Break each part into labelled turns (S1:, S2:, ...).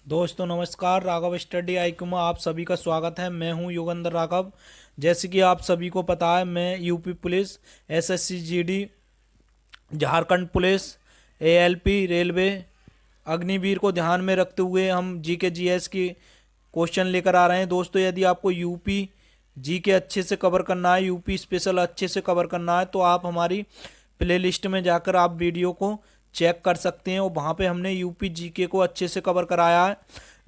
S1: दोस्तों नमस्कार। Raghav study IQ में आप सभी का स्वागत है। मैं हूं योगेंद्र राघव। जैसे कि आप सभी को पता है, मैं UP police, SSC GD, Jharkhand police, ALP, railway, Agniveer को ध्यान में रखते हुए हम जीके जीएस की क्वेश्चन लेकर आ रहे हैं। दोस्तों यदि आपको यूपी जीके अच्छे से कवर करना है, यूपी स्पेशल अच्छे से कवर करना है, तो आप हमारी प्लेलिस्ट में जाकर आप वीडियो को चेक कर सकते हैं और वहाँ पे हमने यूपी जीके को अच्छे से कवर कराया है।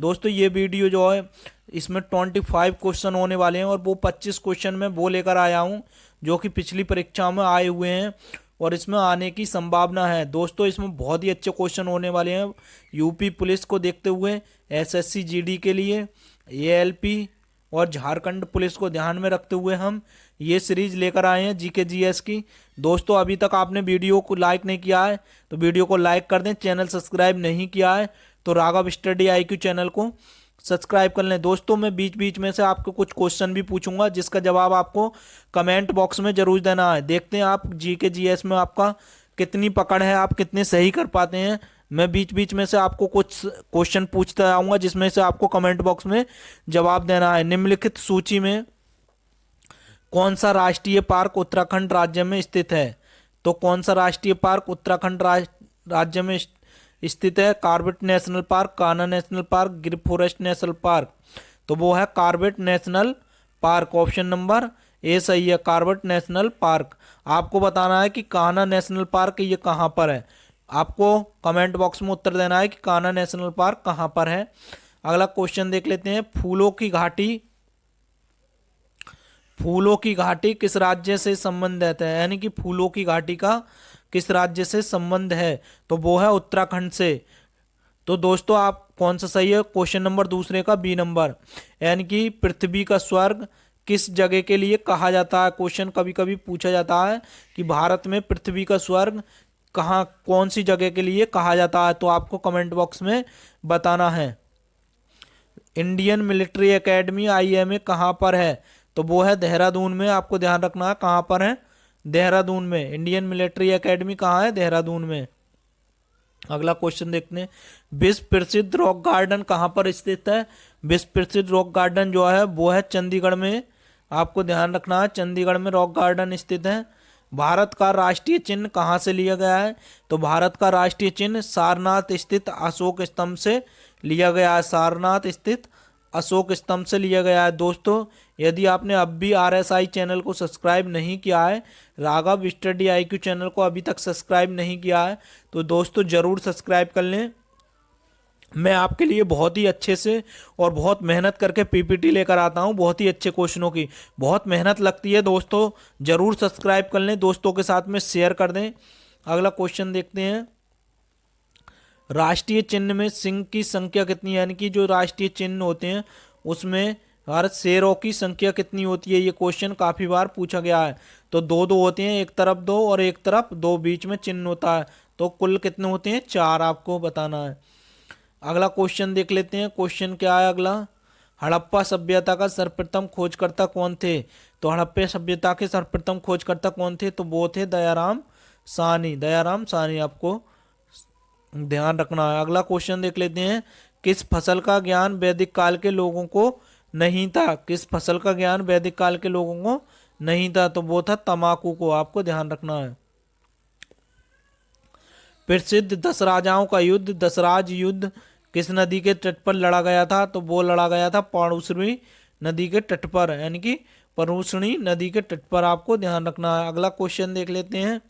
S1: दोस्तों ये वीडियो जो है, इसमें 25 क्वेश्चन होने वाले हैं और वो 25 क्वेश्चन में वो लेकर आया हूँ जो कि पिछली परीक्षा में आए हुए हैं और इसमें आने की संभावना है। दोस्तों इसमें बहुत ही अच्छे क्वेश्चन होने वाले हैं यूपी पुलिस को देखते हुए, एसएससी जीडी के लिए, एएलपी और झारखंड पुलिस को ध्यान में रखते हुए हम ये सीरीज लेकर आए हैं जीके जीएस की। दोस्तों अभी तक आपने वीडियो को लाइक नहीं किया है तो वीडियो को लाइक कर दें। चैनल सब्सक्राइब नहीं किया है तो राघव स्टडी आईक्यू चैनल को सब्सक्राइब कर लें। दोस्तों मैं बीच बीच में से आपको कुछ क्वेश्चन भी पूछूंगा जिसका जवाब आपको कमेंट बॉक्स में जरूर देना है। देखते हैं आप जीके जीएस में आपका कितनी पकड़ है, आप कितने सही कर पाते हैं। मैं बीच बीच में से आपको कुछ क्वेश्चन पूछता आऊँगा जिसमें से आपको कमेंट बॉक्स में जवाब देना है। निम्नलिखित सूची में कौन सा राष्ट्रीय पार्क उत्तराखंड राज्य में स्थित है? तो कौन सा राष्ट्रीय पार्क उत्तराखंड राज्य में स्थित है? Corbett national park, Kanha national park, गिर फॉरेस्ट नेशनल पार्क। तो वो है Corbett national park. Option number A सही है, कॉर्बेट नेशनल पार्क। आपको बताना है कि कान्हा नेशनल पार्क ये कहाँ पर है। आपको कमेंट बॉक्स में उत्तर देना है कि कान्हा नेशनल पार्क कहाँ पर है। अगला क्वेश्चन देख लेते हैं। फूलों की घाटी किस राज्य से संबंधित है? यानी कि फूलों की घाटी का किस राज्य से संबंध है? तो वो है उत्तराखंड से। तो दोस्तों आप कौन सा सही है? क्वेश्चन नंबर दूसरे का बी नंबर। यानी कि पृथ्वी का स्वर्ग किस जगह के लिए कहा जाता है? क्वेश्चन कभी कभी पूछा जाता है कि भारत में पृथ्वी का स्वर्ग कहाँ, कौन सी जगह के लिए कहा जाता है? तो आपको कमेंट बॉक्स में बताना है। इंडियन मिलिट्री एकेडमी आईएमए कहाँ पर है? तो वो है देहरादून में। आपको ध्यान रखना है कहाँ पर है, देहरादून में। इंडियन मिलिट्री एकेडमी कहाँ है? देहरादून में। अगला क्वेश्चन देखते हैं। विश्व प्रसिद्ध रॉक गार्डन कहाँ पर स्थित है? विश्व प्रसिद्ध रॉक गार्डन जो है वो है चंडीगढ़ में। आपको ध्यान रखना है चंडीगढ़ में रॉक गार्डन स्थित है। भारत का राष्ट्रीय चिन्ह कहाँ से लिया गया है? तो भारत का राष्ट्रीय चिन्ह सारनाथ स्थित अशोक स्तंभ से लिया गया है। सारनाथ स्थित अशोक स्तंभ से लिया गया है। दोस्तों यदि आपने अब भी आरएसआई चैनल को सब्सक्राइब नहीं किया है, राघव स्टडी आईक्यू चैनल को अभी तक सब्सक्राइब नहीं किया है, तो दोस्तों ज़रूर सब्सक्राइब कर लें। मैं आपके लिए बहुत ही अच्छे से और बहुत मेहनत करके पीपीटी लेकर आता हूं, बहुत ही अच्छे क्वेश्चनों की। बहुत मेहनत लगती है दोस्तों, ज़रूर सब्सक्राइब कर लें, दोस्तों के साथ में शेयर कर दें। अगला क्वेश्चन देखते हैं। राष्ट्रीय चिन्ह में सिंह की संख्या कितनी है? यानी कि जो राष्ट्रीय चिन्ह होते हैं उसमें भारत शेरों की संख्या कितनी होती है? ये क्वेश्चन काफ़ी बार पूछा गया है। तो दो दो होते हैं, एक तरफ दो और एक तरफ दो, बीच में चिन्ह होता है। तो कुल कितने होते हैं? 4 आपको बताना है। अगला क्वेश्चन देख लेते हैं। क्वेश्चन क्या है अगला? हड़प्पा सभ्यता का सर्वप्रथम खोजकर्ता कौन थे? तो हड़प्पा सभ्यता के सर्वप्रथम खोजकर्ता कौन थे? तो वो थे दयाराम साहनी। दयाराम साहनी आपको ध्यान रखना है। अगला क्वेश्चन देख लेते हैं। किस फसल का ज्ञान वैदिक काल के लोगों को नहीं था? किस फसल का ज्ञान वैदिक काल के लोगों को नहीं था? तो वो था तंबाकू को। आपको ध्यान रखना है। प्रसिद्ध 10 राजाओं का युद्ध, दसराज युद्ध किस नदी के तट पर लड़ा गया था? तो वो लड़ा गया था पारूसणी नदी के तट पर, यानी कि पारूसणी नदी के तट पर। आपको ध्यान रखना है। अगला क्वेश्चन देख लेते हैं।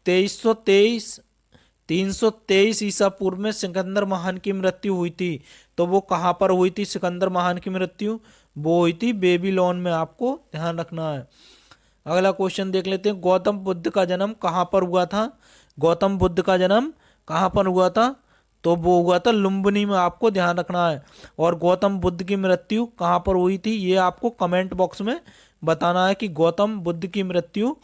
S1: 323 ईसा पूर्व में सिकंदर महान की मृत्यु हुई थी। तो वो कहाँ पर हुई थी सिकंदर महान की मृत्यु? वो हुई थी बेबीलोन में। आपको ध्यान रखना है। अगला क्वेश्चन देख लेते हैं। गौतम बुद्ध का जन्म कहाँ पर हुआ था? गौतम बुद्ध का जन्म कहाँ पर हुआ था? तो वो हुआ था लुम्बिनी में। आपको ध्यान रखना है। और गौतम बुद्ध की मृत्यु कहाँ पर हुई थी ये आपको कमेंट बॉक्स में बताना है कि गौतम बुद्ध की मृत्यु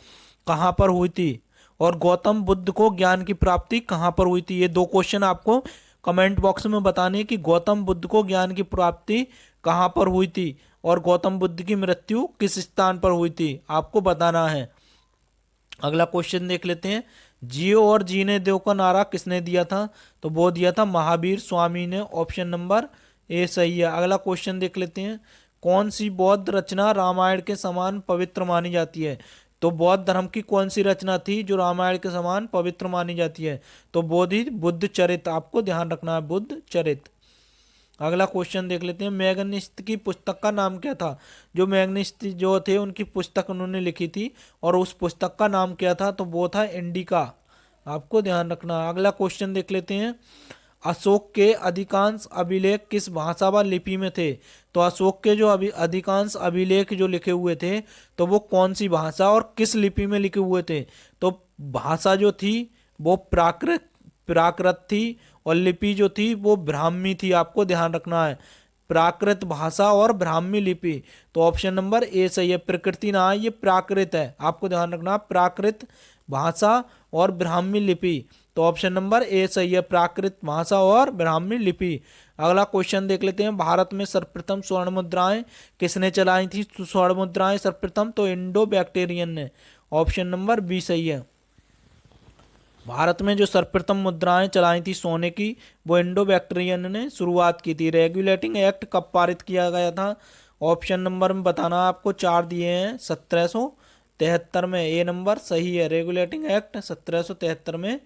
S1: कहाँ पर हुई थी और गौतम बुद्ध को ज्ञान की प्राप्ति कहाँ पर हुई थी। ये 2 क्वेश्चन आपको कमेंट बॉक्स में बताने कि गौतम बुद्ध को ज्ञान की प्राप्ति कहाँ पर हुई थी और गौतम बुद्ध की मृत्यु किस स्थान पर हुई थी, आपको बताना है। अगला क्वेश्चन देख लेते हैं। जियो और जीने दो का नारा किसने दिया था? तो वो दिया था महावीर स्वामी ने। ऑप्शन नंबर ए सही है। अगला क्वेश्चन देख लेते हैं। कौन सी बौद्ध रचना रामायण के समान पवित्र मानी जाती है? तो बौद्ध धर्म की कौन सी रचना थी जो रामायण के समान पवित्र मानी जाती है? तो बोधि बुद्ध चरित, आपको ध्यान रखना है, बुद्ध चरित। अगला क्वेश्चन देख लेते हैं। मैग्निस्थ की पुस्तक का नाम क्या था? जो मैग्निस्थ जो थे उनकी पुस्तक उन्होंने लिखी थी और उस पुस्तक का नाम क्या था? तो वो था इंडिका, आपको ध्यान रखना। अगला क्वेश्चन देख लेते हैं। अशोक के अधिकांश अभिलेख किस भाषा व लिपि में थे? तो अशोक के जो अधिकांश अभिलेख जो लिखे हुए थे तो वो कौन सी भाषा और किस लिपि में लिखे हुए थे? तो भाषा जो थी वो प्राकृत प्राकृत थी और लिपि जो थी वो ब्राह्मी थी, आपको ध्यान रखना है। प्राकृत भाषा और ब्राह्मी लिपि। तो ऑप्शन नंबर ए सही है। प्रकृति ना है, ये प्राकृत है, आपको ध्यान रखना। प्राकृत भाषा और ब्राह्मी लिपि। तो ऑप्शन नंबर ए सही है, प्राकृत भाषा और ब्राह्मी लिपि। अगला क्वेश्चन देख लेते हैं। भारत में सर्वप्रथम स्वर्ण मुद्राएं किसने चलाई थी? स्वर्ण मुद्राएं सर्वप्रथम तो इंडो बैक्टेरियन ने। ऑप्शन नंबर बी सही है। भारत में जो सर्वप्रथम मुद्राएं चलाई थी सोने की वो इंडो बैक्टेरियन ने शुरुआत की थी। रेगुलेटिंग एक्ट कब पारित किया गया था? ऑप्शन नंबर में बताना, आपको चार दिए हैं। 1773 में, ए नंबर सही है। रेगुलेटिंग एक्ट 1773 में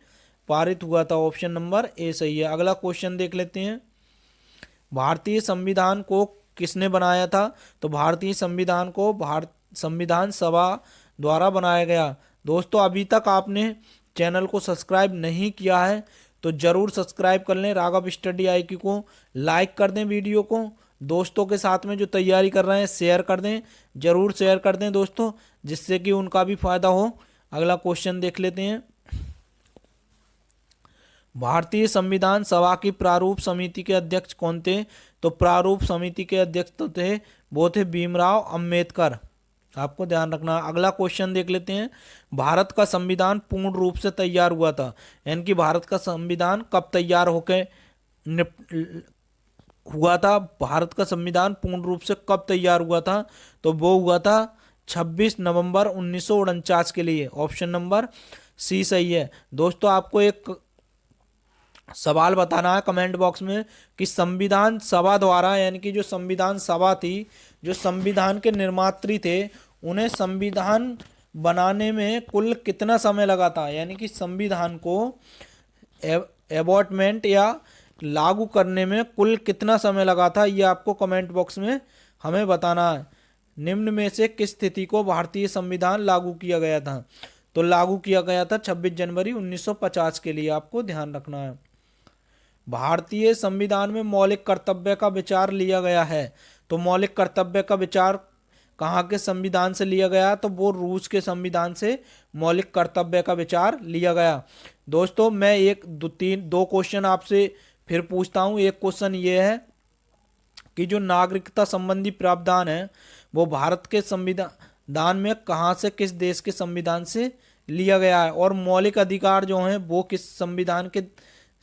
S1: पारित हुआ था। ऑप्शन नंबर ए सही है। अगला क्वेश्चन देख लेते हैं। भारतीय संविधान को किसने बनाया था? तो भारतीय संविधान को भारत संविधान सभा द्वारा बनाया गया। दोस्तों अभी तक आपने चैनल को सब्सक्राइब नहीं किया है तो जरूर सब्सक्राइब कर लें। राघव स्टडी IQ को लाइक कर दें, वीडियो को दोस्तों के साथ में जो तैयारी कर रहे हैं शेयर कर दें, जरूर शेयर कर दें दोस्तों, जिससे कि उनका भी फायदा हो। अगला क्वेश्चन देख लेते हैं। भारतीय संविधान सभा की प्रारूप समिति के अध्यक्ष कौन थे? तो प्रारूप समिति के अध्यक्ष तो थे वो थे भीमराव अंबेडकर, आपको ध्यान रखना। अगला क्वेश्चन देख लेते हैं। भारत का संविधान पूर्ण रूप से तैयार हुआ था, यानी कि भारत का संविधान कब तैयार होकर हुआ था? भारत का संविधान पूर्ण रूप से कब तैयार हुआ था? तो वो हुआ था 26 नवंबर 1949 के लिए। ऑप्शन नंबर सी सही है। दोस्तों आपको एक सवाल बताना है कमेंट बॉक्स में कि संविधान सभा द्वारा, यानी कि जो संविधान सभा थी, जो संविधान के निर्मात्री थे, उन्हें संविधान बनाने में कुल कितना समय लगा था? यानी कि संविधान को एबॉर्टमेंट या लागू करने में कुल कितना समय लगा था, ये आपको कमेंट बॉक्स में हमें बताना है। निम्न में से किस तिथि को भारतीय संविधान लागू किया गया था? तो लागू किया गया था 26 जनवरी 1950 के लिए, आपको ध्यान रखना है। भारतीय संविधान में मौलिक कर्तव्य का विचार लिया गया है, तो मौलिक कर्तव्य का विचार कहाँ के संविधान से लिया गया? तो वो रूस के संविधान से मौलिक कर्तव्य का विचार लिया गया। दोस्तों मैं दो क्वेश्चन आपसे फिर पूछता हूँ। एक क्वेश्चन ये है कि जो नागरिकता संबंधी प्रावधान है वो भारत के संविधान में कहाँ से, किस देश के संविधान से लिया गया है? और मौलिक अधिकार जो हैं वो किस संविधान के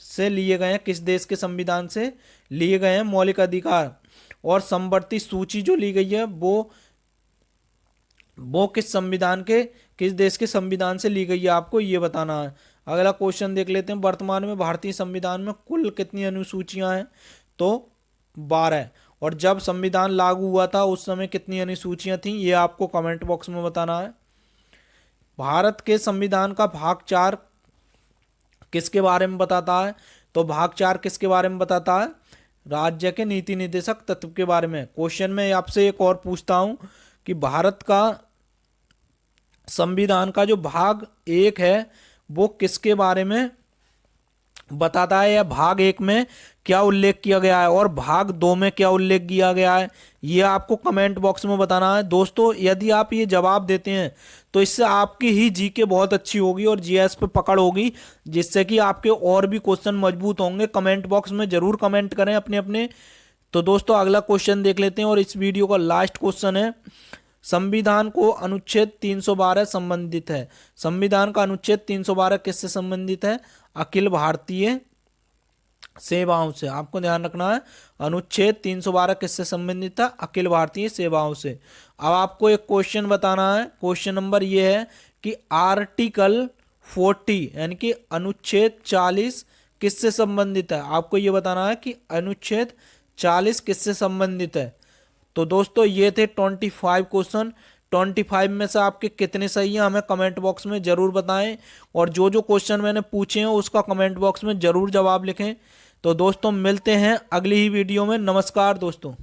S1: से लिए गए हैं, किस देश के संविधान से लिए गए हैं मौलिक अधिकार? और समवर्ती सूची जो ली गई है वो किस संविधान के, किस देश के संविधान से ली गई है, आपको ये बताना है। अगला क्वेश्चन देख लेते हैं। वर्तमान में भारतीय संविधान में कुल कितनी अनुसूचियां हैं? तो 12। और जब संविधान लागू हुआ था उस समय कितनी अनुसूचियां थीं, ये आपको कमेंट बॉक्स में बताना है। भारत के संविधान का भाग 4 किसके बारे में बताता है? तो भाग 4 किसके बारे में बताता है? राज्य के नीति निर्देशक तत्व के बारे में। क्वेश्चन में आपसे एक और पूछता हूं कि भारत का संविधान का जो भाग 1 है वो किसके बारे में बताता है, या भाग 1 में क्या उल्लेख किया गया है और भाग 2 में क्या उल्लेख किया गया है, ये आपको कमेंट बॉक्स में बताना है। दोस्तों यदि आप ये जवाब देते हैं तो इससे आपकी ही जीके बहुत अच्छी होगी और जीएस पे पकड़ होगी, जिससे कि आपके और भी क्वेश्चन मजबूत होंगे। कमेंट बॉक्स में जरूर कमेंट करें अपने अपने। तो दोस्तों अगला क्वेश्चन देख लेते हैं और इस वीडियो का लास्ट क्वेश्चन है। संविधान को अनुच्छेद 312 संबंधित है। संविधान का अनुच्छेद 312 किससे संबंधित है? अखिल भारतीय सेवाओं से, आपको ध्यान रखना है। अनुच्छेद 312 किससे संबंधित है? अखिल भारतीय सेवाओं से। अब आपको एक क्वेश्चन बताना है। क्वेश्चन नंबर ये है कि आर्टिकल 40 यानी कि अनुच्छेद 40 किससे संबंधित है। आपको ये बताना है कि अनुच्छेद 40 किससे संबंधित है। तो दोस्तों ये थे 25 क्वेश्चन। 25 में से आपके कितने सही हैं हमें कमेंट बॉक्स में ज़रूर बताएं, और जो जो क्वेश्चन मैंने पूछे हैं उसका कमेंट बॉक्स में ज़रूर जवाब लिखें। तो दोस्तों मिलते हैं अगली ही वीडियो में। नमस्कार दोस्तों।